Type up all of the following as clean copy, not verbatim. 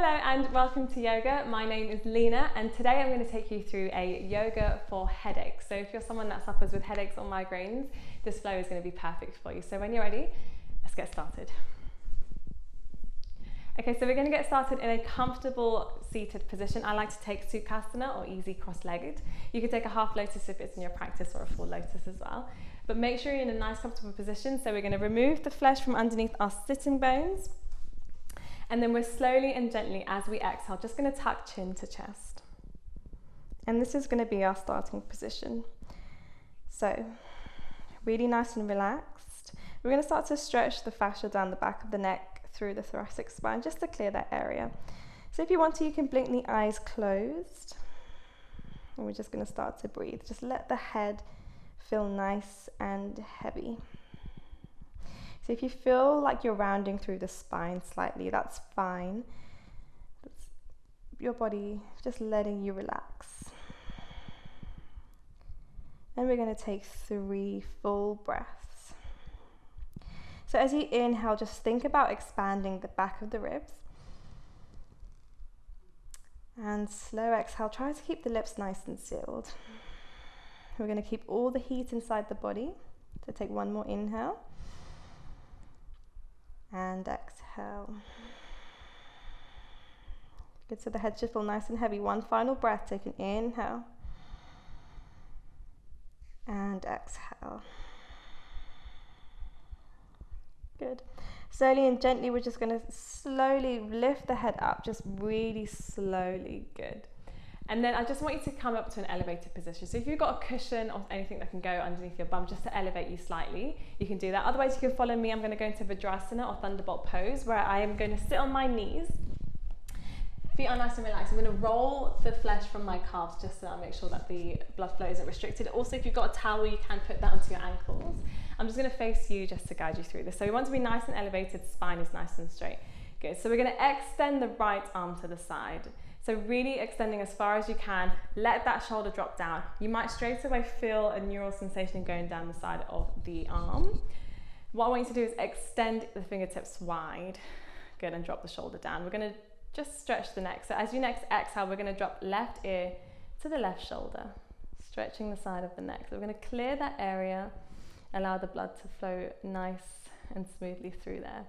Hello and welcome to yoga. My name is Lina and today I'm going to take you through a yoga for headaches. So if you're someone that suffers with headaches or migraines, this flow is going to be perfect for you. So when you're ready, let's get started. Okay, so we're going to get started in a comfortable seated position. I like to take Sukhasana or easy cross-legged. You can take a half lotus if it's in your practice or a full lotus as well. But make sure you're in a nice comfortable position. So we're going to remove the flesh from underneath our sitting bones. And then we're slowly and gently, as we exhale, just going to tuck chin to chest. And this is going to be our starting position. So, really nice and relaxed. We're going to start to stretch the fascia down the back of the neck through the thoracic spine, just to clear that area. So if you want to, you can blink the eyes closed. And we're just going to start to breathe. Just let the head feel nice and heavy. So if you feel like you're rounding through the spine slightly, that's fine. That's your body just letting you relax. And we're going to take 3 full breaths. So as you inhale, just think about expanding the back of the ribs. And slow exhale, try to keep the lips nice and sealed. We're going to keep all the heat inside the body. So take one more inhale. And exhale. Good, so the head should feel nice and heavy. One final breath, take an inhale. And exhale. Good. Slowly and gently, we're just going to slowly lift the head up, just really slowly. Good. And then I just want you to come up to an elevated position. So if you've got a cushion or anything that can go underneath your bum just to elevate you slightly, you can do that. Otherwise, you can follow me. I'm going to go into Vajrasana or Thunderbolt pose, where I am going to sit on my knees. Feet are nice and relaxed. I'm going to roll the flesh from my calves just so I make sure that the blood flow isn't restricted. Also, if you've got a towel, you can put that onto your ankles. I'm just going to face you just to guide you through this. So we want to be nice and elevated, spine is nice and straight. Good. So we're going to extend the right arm to the side. So really extending as far as you can, let that shoulder drop down. You might straight away feel a neural sensation going down the side of the arm. What I want you to do is extend the fingertips wide. Good, and drop the shoulder down. We're going to just stretch the neck. So as you next exhale, we're going to drop left ear to the left shoulder, stretching the side of the neck. So we're going to clear that area, allow the blood to flow nice and smoothly through there.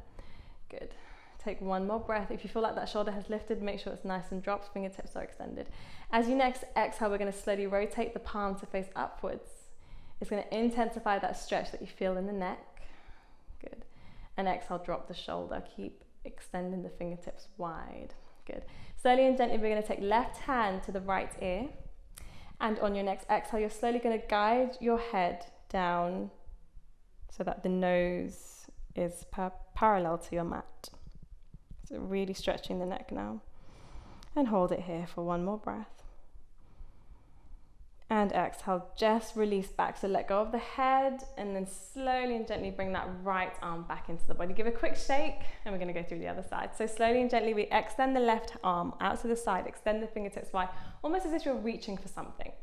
Good. Take one more breath. If you feel like that shoulder has lifted, make sure it's nice and dropped, fingertips are extended. As you next exhale, we're going to slowly rotate the palm to face upwards. It's going to intensify that stretch that you feel in the neck. Good. And exhale, drop the shoulder. Keep extending the fingertips wide. Good. Slowly and gently, we're going to take left hand to the right ear. And on your next exhale, you're slowly going to guide your head down so that the nose is parallel to your mat. So really stretching the neck now. And hold it here for one more breath. And exhale, just release back. So let go of the head and then slowly and gently bring that right arm back into the body. Give a quick shake and we're going to go through the other side. So slowly and gently we extend the left arm out to the side, extend the fingertips wide, almost as if you're reaching for something.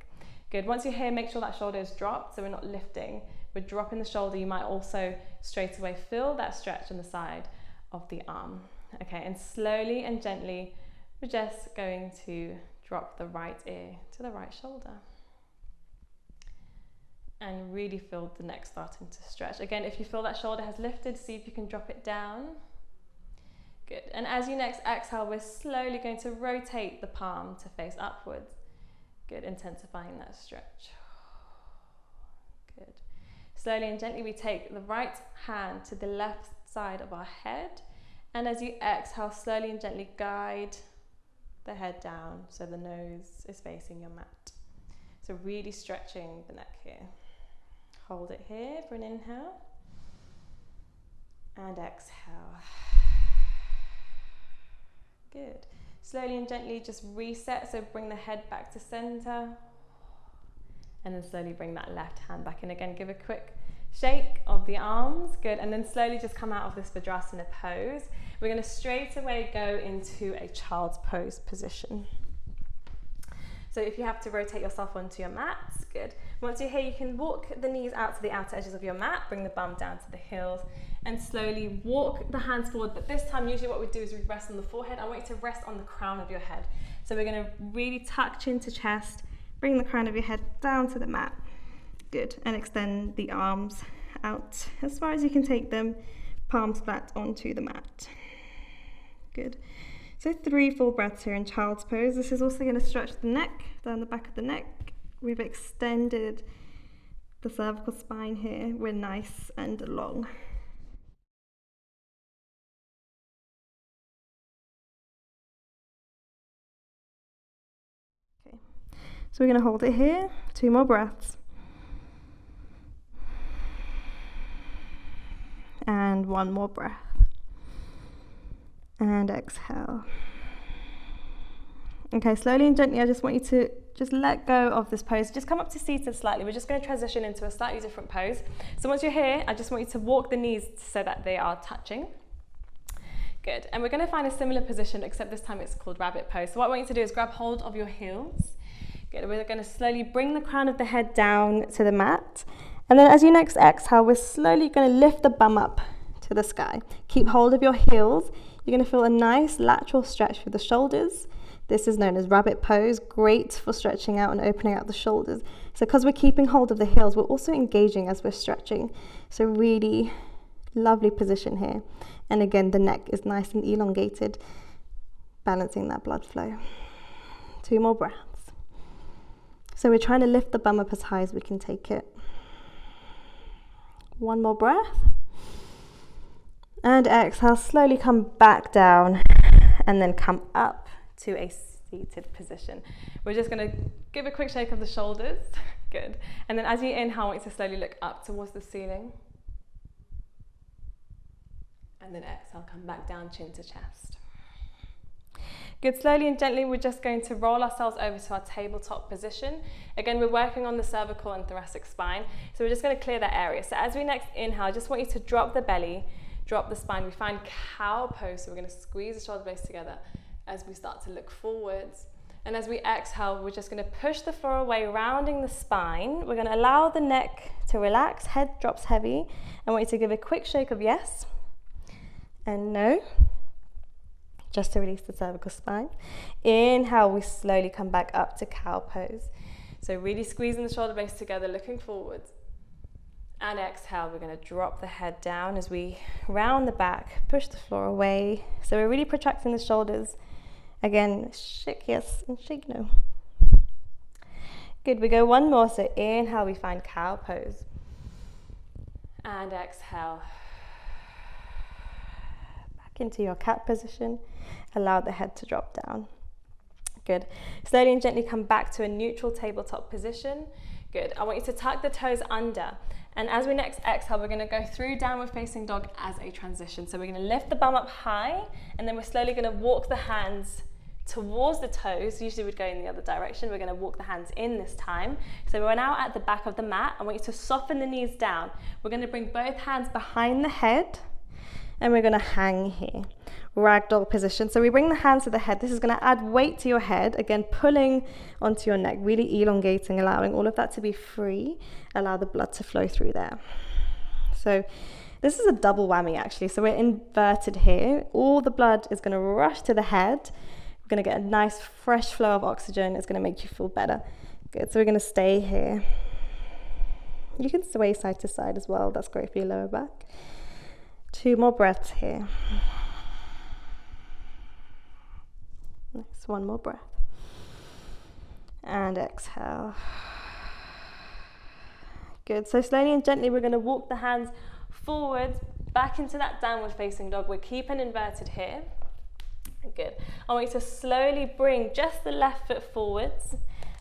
Good. Once you're here, make sure that shoulder is dropped so we're not lifting. We're dropping the shoulder. You might also straight away feel that stretch on the side of the arm. Okay, and slowly and gently, we're just going to drop the right ear to the right shoulder. And really feel the neck starting to stretch. Again, if you feel that shoulder has lifted, see if you can drop it down. Good, and as you next exhale, we're slowly going to rotate the palm to face upwards. Good, intensifying that stretch. Good. Slowly and gently, we take the right hand to the left side of our head. And as you exhale, slowly and gently guide the head down so the nose is facing your mat. So really stretching the neck here. Hold it here for an inhale. And exhale. Good. Slowly and gently just reset. So bring the head back to center. And then slowly bring that left hand back in again. Give a quick shake of the arms. Good. And then slowly just come out of this Vajrasana pose. We're going to straight away go into a child's pose position. So if you have to rotate yourself onto your mat, good. Once you're here, you can walk the knees out to the outer edges of your mat, bring the bum down to the heels, and slowly walk the hands forward. But this time, usually what we do is we rest on the forehead. I want you to rest on the crown of your head. So we're going to really tuck chin to chest, bring the crown of your head down to the mat. Good. And extend the arms out as far as you can take them, palms flat onto the mat. Good. So 3 full breaths here in child's pose. This is also going to stretch the neck, down the back of the neck. We've extended the cervical spine here. We're nice and long. Okay. So we're going to hold it here. 2 more breaths. And 1 more breath. And exhale. Okay, slowly and gently, I just want you to just let go of this pose. Just come up to seated slightly. We're just going to transition into a slightly different pose. So once you're here, I just want you to walk the knees so that they are touching. Good. And we're going to find a similar position, except this time it's called rabbit pose. So what I want you to do is grab hold of your heels. Good. We're going to slowly bring the crown of the head down to the mat. And then as you next exhale, we're slowly going to lift the bum up to the sky. Keep hold of your heels. You're going to feel a nice lateral stretch through the shoulders. This is known as rabbit pose, great for stretching out and opening out the shoulders. So because we're keeping hold of the heels, we're also engaging as we're stretching. So really lovely position here. And again, the neck is nice and elongated, balancing that blood flow. 2 more breaths. So we're trying to lift the bum up as high as we can take it. 1 more breath. And exhale, slowly come back down and then come up to a seated position. We're just going to give a quick shake of the shoulders. Good. And then as you inhale, I want you to slowly look up towards the ceiling. And then exhale, come back down, chin to chest. Good. Slowly and gently, we're just going to roll ourselves over to our tabletop position. Again, we're working on the cervical and thoracic spine. So we're just going to clear that area. So as we next inhale, I just want you to drop the belly, drop the spine. We find cow pose. So we're going to squeeze the shoulder blades together as we start to look forwards. And as we exhale, we're just going to push the floor away, rounding the spine. We're going to allow the neck to relax. Head drops heavy. I want you to give a quick shake of yes and no, just to release the cervical spine. Inhale, we slowly come back up to cow pose. So really squeezing the shoulder blades together, looking forwards. And exhale, we're going to drop the head down as we round the back, push the floor away. So we're really protracting the shoulders. Again, shake yes and shake no. Good, we go 1 more. So inhale, we find cow pose. And exhale. Back into your cat position. Allow the head to drop down. Good. Slowly and gently come back to a neutral tabletop position. Good. I want you to tuck the toes under. And as we next exhale, we're going to go through downward facing dog as a transition. So we're going to lift the bum up high, and then we're slowly going to walk the hands towards the toes. Usually we'd go in the other direction. We're going to walk the hands in this time. So we're now at the back of the mat. I want you to soften the knees down. We're going to bring both hands behind the head, and we're going to hang here. Ragdoll position. So we bring the hands to the head. This is going to add weight to your head, again pulling onto your neck, really elongating, allowing all of that to be free. Allow the blood to flow through there. So this is a double whammy actually. So we're inverted here. All the blood is going to rush to the head. We're going to get a nice fresh flow of oxygen. It's going to make you feel better. Good. So we're going to stay here. You can sway side to side as well. That's great for your lower back. 2 more breaths here. Nice. 1 more breath. And exhale. Good. So slowly and gently, we're going to walk the hands forward, back into that downward facing dog. We're keeping inverted here. Good. I want you to slowly bring just the left foot forwards,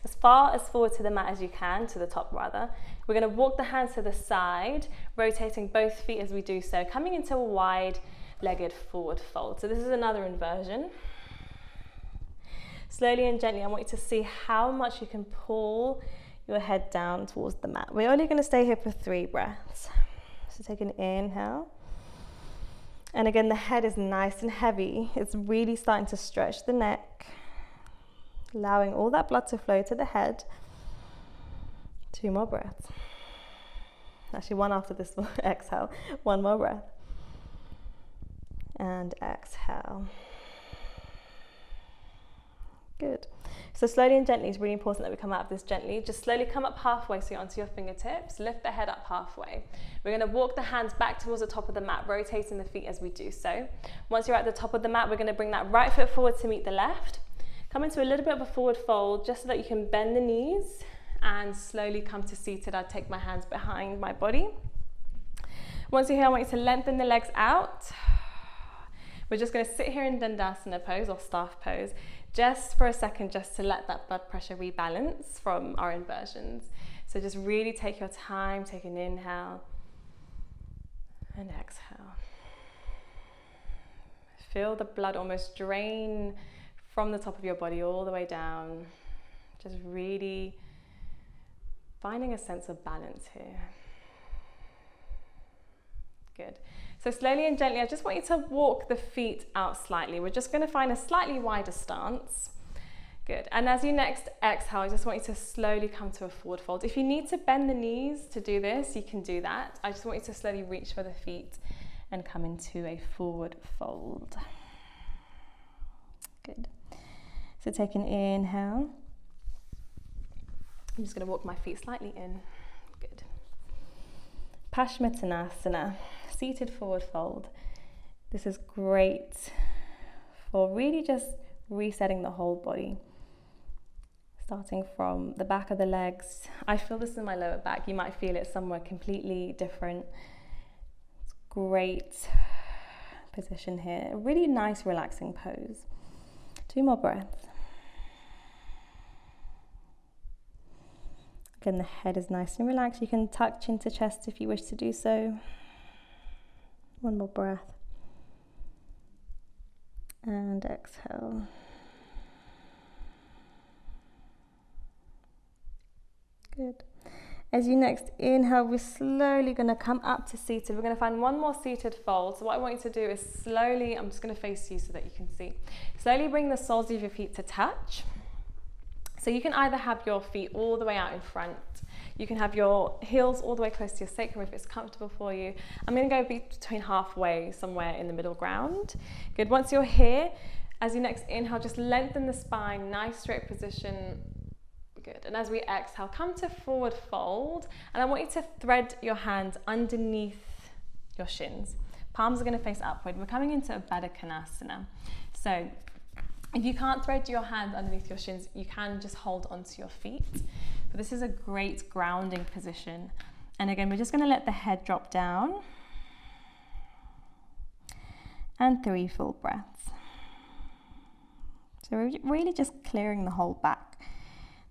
as far as forward to the mat as you can, to the top rather. We're going to walk the hands to the side, rotating both feet as we do so, coming into a wide-legged forward fold. So this is another inversion. Slowly and gently, I want you to see how much you can pull your head down towards the mat. We're only going to stay here for 3 breaths. So take an inhale. And again, the head is nice and heavy. It's really starting to stretch the neck. allowing all that blood to flow to the head. 2 more breaths. Actually, one after this exhale. 1 more breath. And exhale. Good. So slowly and gently, it's really important that we come out of this gently. Just slowly come up halfway, so you're onto your fingertips. Lift the head up halfway. We're going to walk the hands back towards the top of the mat, rotating the feet as we do so. Once you're at the top of the mat, we're going to bring that right foot forward to meet the left. Come into a little bit of a forward fold, just so that you can bend the knees and slowly come to seated. I'll take my hands behind my body. Once you're here, I want you to lengthen the legs out. We're just going to sit here in Dandasana pose or staff pose, just for a second, just to let that blood pressure rebalance from our inversions. So just really take your time, take an inhale and exhale. Feel the blood almost drain from the top of your body all the way down. Just really finding a sense of balance here. Good. So slowly and gently, I just want you to walk the feet out slightly. We're just going to find a slightly wider stance. Good. And as you next exhale, I just want you to slowly come to a forward fold. If you need to bend the knees to do this, you can do that. I just want you to slowly reach for the feet and come into a forward fold. Good. So take an inhale. I'm just going to walk my feet slightly in. Good. Paschimottanasana, seated forward fold. This is great for really just resetting the whole body. Starting from the back of the legs. I feel this in my lower back. You might feel it somewhere completely different. It's great position here. A really nice relaxing pose. 2 more breaths. Again, the head is nice and relaxed. You can tuck chin to chest if you wish to do so. 1 more breath. And exhale. Good. As you next inhale, we're slowly going to come up to seated. We're going to find 1 more seated fold. So what I want you to do is slowly, I'm just going to face you so that you can see. Slowly bring the soles of your feet to touch. So you can either have your feet all the way out in front. You can have your heels all the way close to your sacrum if it's comfortable for you. I'm going to go between halfway, somewhere in the middle ground. Good. Once you're here, as you next inhale, just lengthen the spine, nice straight position. Good. And as we exhale, come to forward fold. And I want you to thread your hands underneath your shins. Palms are going to face upward. We're coming into a Baddha Konasana. So if you can't thread your hands underneath your shins, you can just hold onto your feet. But this is a great grounding position. And again, we're just going to let the head drop down. And 3 full breaths. So we're really just clearing the whole back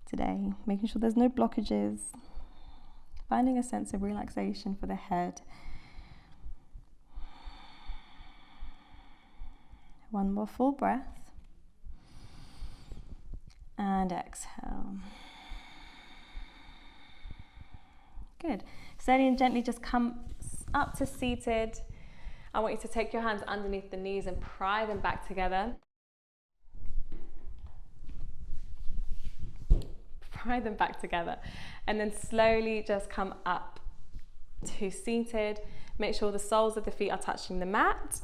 today, making sure there's no blockages, finding a sense of relaxation for the head. 1 more full breath. And exhale. Good. Slowly and gently just come up to seated. I want you to take your hands underneath the knees and pry them back together. Pry them back together. And then slowly just come up to seated. Make sure the soles of the feet are touching the mat.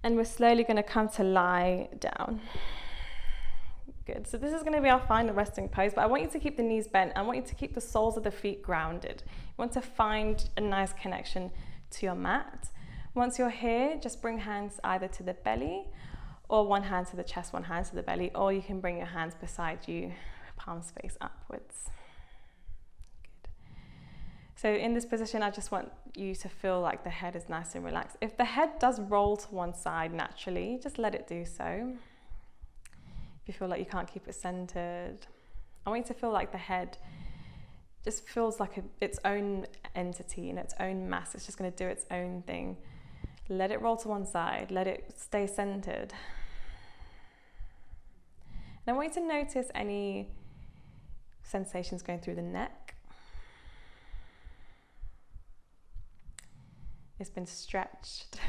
And we're slowly going to come to lie down. Good. So this is going to be our final resting pose, but I want you to keep the knees bent. I want you to keep the soles of the feet grounded. You want to find a nice connection to your mat. Once you're here, just bring hands either to the belly or 1 hand to the chest, 1 hand to the belly, or you can bring your hands beside you, palms face upwards. Good. So in this position, I just want you to feel like the head is nice and relaxed. If the head does roll to one side naturally, just let it do so. If you feel like you can't keep it centered, I want you to feel like the head just feels like its own entity and its own mass. It's just going to do its own thing. Let it roll to one side. Let it stay centered. And I want you to notice any sensations going through the neck. It's been stretched.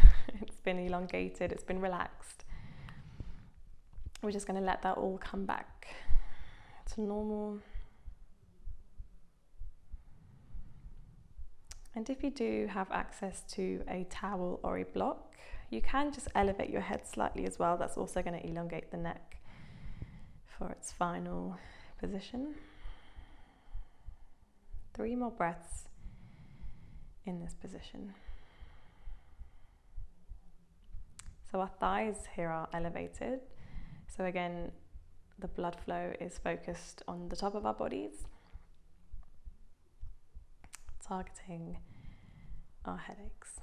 It's been elongated. It's been relaxed. We're just going to let that all come back to normal. And if you do have access to a towel or a block, you can just elevate your head slightly as well. That's also going to elongate the neck for its final position. 3 more breaths in this position. So our thighs here are elevated. So again, the blood flow is focused on the top of our bodies, targeting our headaches.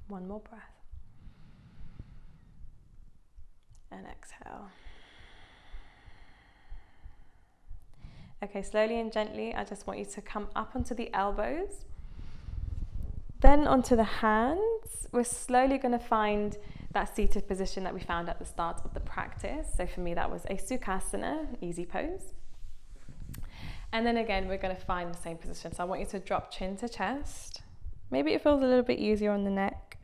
1 more breath. And exhale. Okay, slowly and gently, I just want you to come up onto the elbows, then onto the hands. We're slowly going to find that seated position that we found at the start of the practice. So for me, that was a Sukhasana, easy pose. And then again, we're going to find the same position. So I want you to drop chin to chest. Maybe it feels a little bit easier on the neck.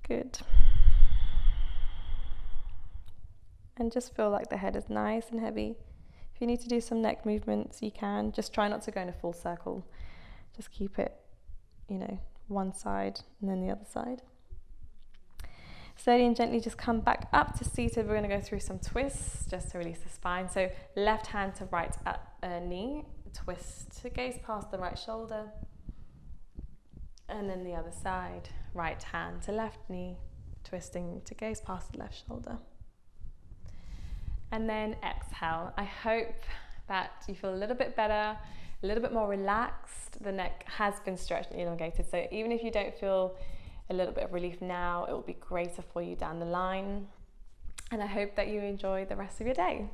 Good. And just feel like the head is nice and heavy. If you need to do some neck movements, you can. Just try not to go in a full circle. Just keep it, one side and then the other side. Slowly and gently just come back up to seated. We're going to go through some twists just to release the spine. So left hand to right knee, twist to gaze past the right shoulder. And then the other side, right hand to left knee, twisting to gaze past the left shoulder. And then exhale. I hope that you feel a little bit better, a little bit more relaxed. The neck has been stretched and elongated. So even if you don't feel a little bit of relief now, it will be greater for you down the line. And I hope that you enjoy the rest of your day.